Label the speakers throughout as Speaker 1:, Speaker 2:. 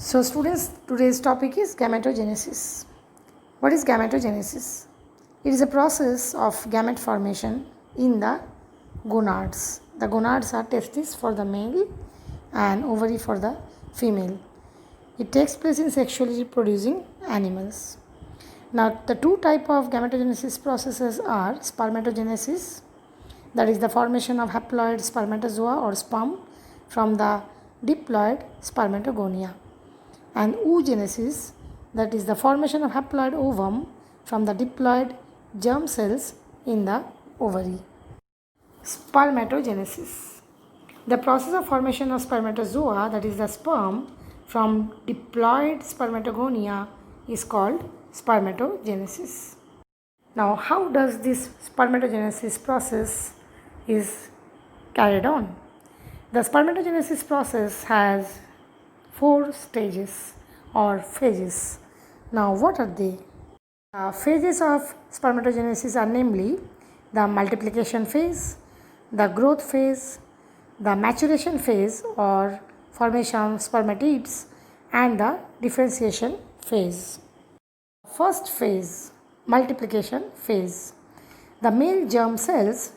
Speaker 1: So students, today's topic is gametogenesis. What is gametogenesis? It is a process of gamete formation in the gonads. The gonads are testes for the male and ovary for the female. It takes place in sexually reproducing animals. Now the two type of gametogenesis processes are spermatogenesis, that is the formation of haploid spermatozoa or sperm from the diploid spermatogonia, and oogenesis, that is the formation of haploid ovum from the diploid germ cells in the ovary. Spermatogenesis. The process of formation of spermatozoa, that is the sperm from diploid spermatogonia, is called spermatogenesis. Now, how does this spermatogenesis process is carried on? The spermatogenesis process has 4 stages or phases. Now, what are they? Phases of spermatogenesis are namely the multiplication phase, the growth phase, the maturation phase or formation of spermatids, and the differentiation phase. First phase, multiplication phase. The male germ cells,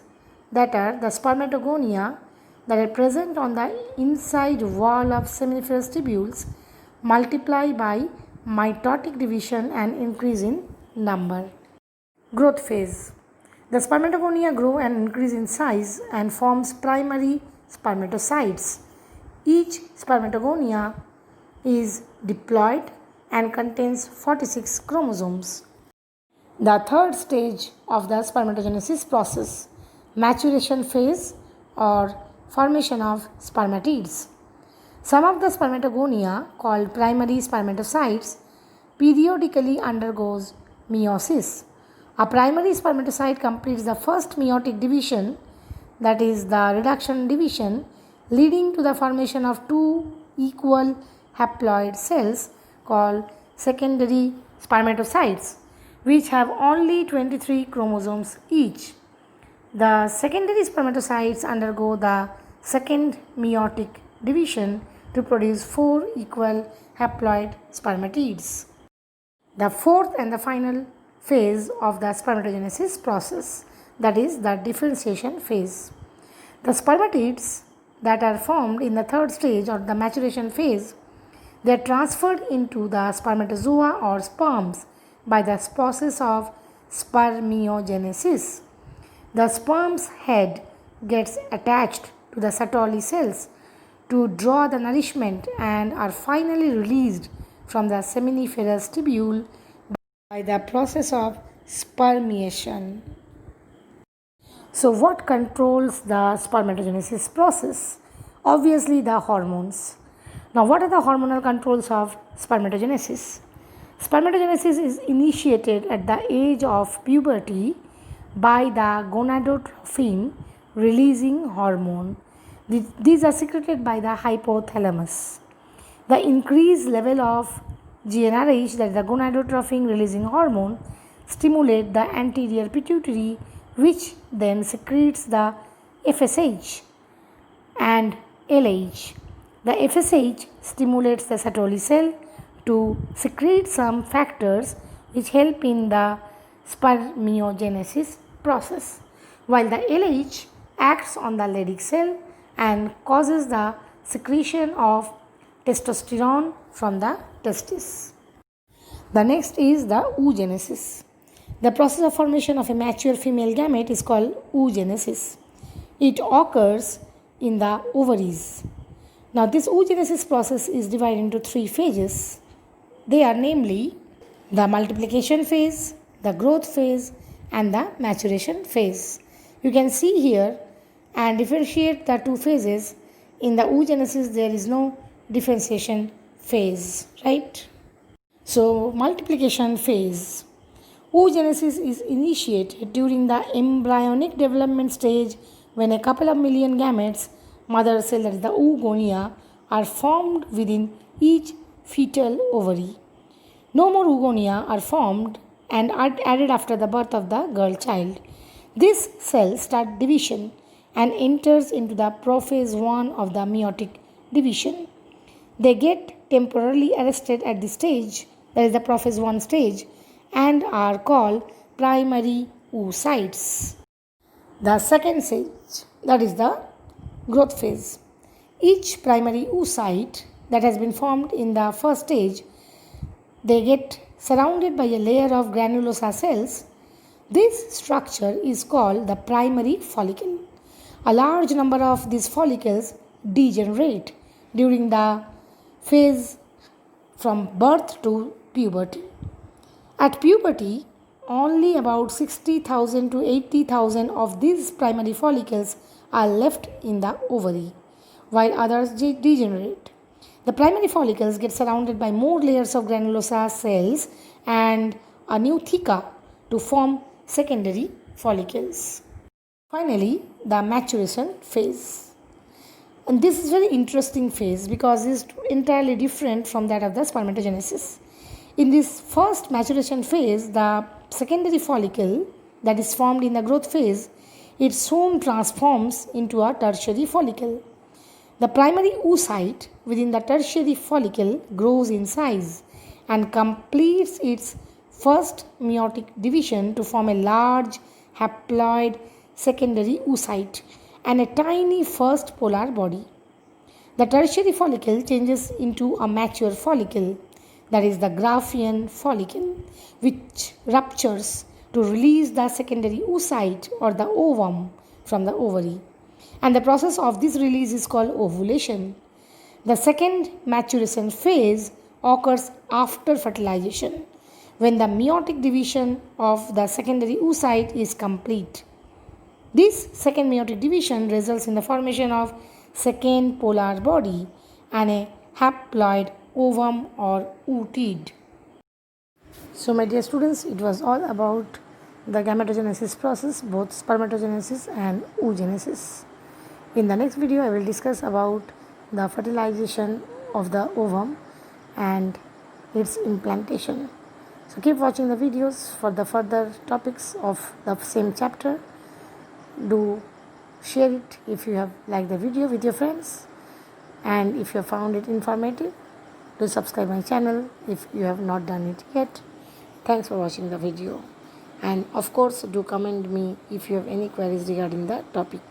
Speaker 1: that are the spermatogonia, that are present on the inside wall of seminiferous tubules, multiply by mitotic division and increase in number. Growth phase. The spermatogonia grow and increase in size and forms primary spermatocytes. Each spermatogonia is diploid and contains 46 chromosomes. The third stage of the spermatogenesis process, maturation phase or formation of spermatids. Some of the spermatogonia, called primary spermatocytes, periodically undergoes meiosis. A primary spermatocyte completes the first meiotic division, that is the reduction division, leading to the formation of 2 equal haploid cells called secondary spermatocytes, which have only 23 chromosomes each. The secondary spermatocytes undergo the second meiotic division to produce 4 equal haploid spermatids. The fourth and the final phase of the spermatogenesis process, that is the differentiation phase. The spermatids that are formed in the third stage or the maturation phase, they are transferred into the spermatozoa or sperms by the process of spermiogenesis. The sperm's head gets attached to the Sertoli cells to draw the nourishment and are finally released from the seminiferous tubule by the process of spermiation. So, what controls the spermatogenesis process? Obviously, the hormones. Now, what are the hormonal controls of spermatogenesis? Spermatogenesis is initiated at the age of puberty by the gonadotrophin releasing hormone. These are secreted by the hypothalamus. The increased level of GnRH, that is the gonadotrophin releasing hormone, stimulate the anterior pituitary, which then secretes the FSH and LH. The FSH stimulates the Sertoli cell to secrete some factors which help in the spermiogenesis process, while the LH acts on the Leydig cell and causes the secretion of testosterone from the testis. The next is the oogenesis. The process of formation of a mature female gamete is called oogenesis. It occurs in the ovaries. Now, this oogenesis process is divided into 3 phases. They are namely the multiplication phase, the growth phase, and the maturation phase. You can see here and differentiate the 2 phases. In the oogenesis, there is no differentiation phase, right? So, multiplication phase. Oogenesis is initiated during the embryonic development stage when a couple of million gametes, mother cell, that is the oogonia, are formed within each fetal ovary. No more oogonia are formed and are added after the birth of the girl child. This cell starts division and enters into the prophase 1 of the meiotic division. They get temporarily arrested at this stage, that is the prophase 1 stage, and are called primary oocytes. The second stage, that is the growth phase. Each primary oocyte that has been formed in the first stage, they get surrounded by a layer of granulosa cells. This structure is called the primary follicle. A large number of these follicles degenerate during the phase from birth to puberty. At puberty, only about 60,000 to 80,000 of these primary follicles are left in the ovary, while others degenerate. The primary follicles get surrounded by more layers of granulosa cells and a new theca to form secondary follicles. Finally, the maturation phase. And this is very interesting phase because it is entirely different from that of the spermatogenesis. In this first maturation phase, the secondary follicle that is formed in the growth phase, it soon transforms into a tertiary follicle. The primary oocyte within the tertiary follicle grows in size and completes its first meiotic division to form a large haploid secondary oocyte and a tiny first polar body. The tertiary follicle changes into a mature follicle, that is the Graafian follicle, which ruptures to release the secondary oocyte or the ovum from the ovary. And the process of this release is called ovulation. The second maturation phase occurs after fertilization, when the meiotic division of the secondary oocyte is complete. This second meiotic division results in the formation of second polar body and a haploid ovum or oocyte. So my dear students, it was all about the gametogenesis process, both spermatogenesis and oogenesis. In the next video, I will discuss about the fertilization of the ovum and its implantation. So keep watching the videos for the further topics of the same chapter. Do share it if you have liked the video with your friends, and if you have found it informative, do subscribe my channel if you have not done it yet. Thanks for watching the video, and of course do comment me if you have any queries regarding the topic.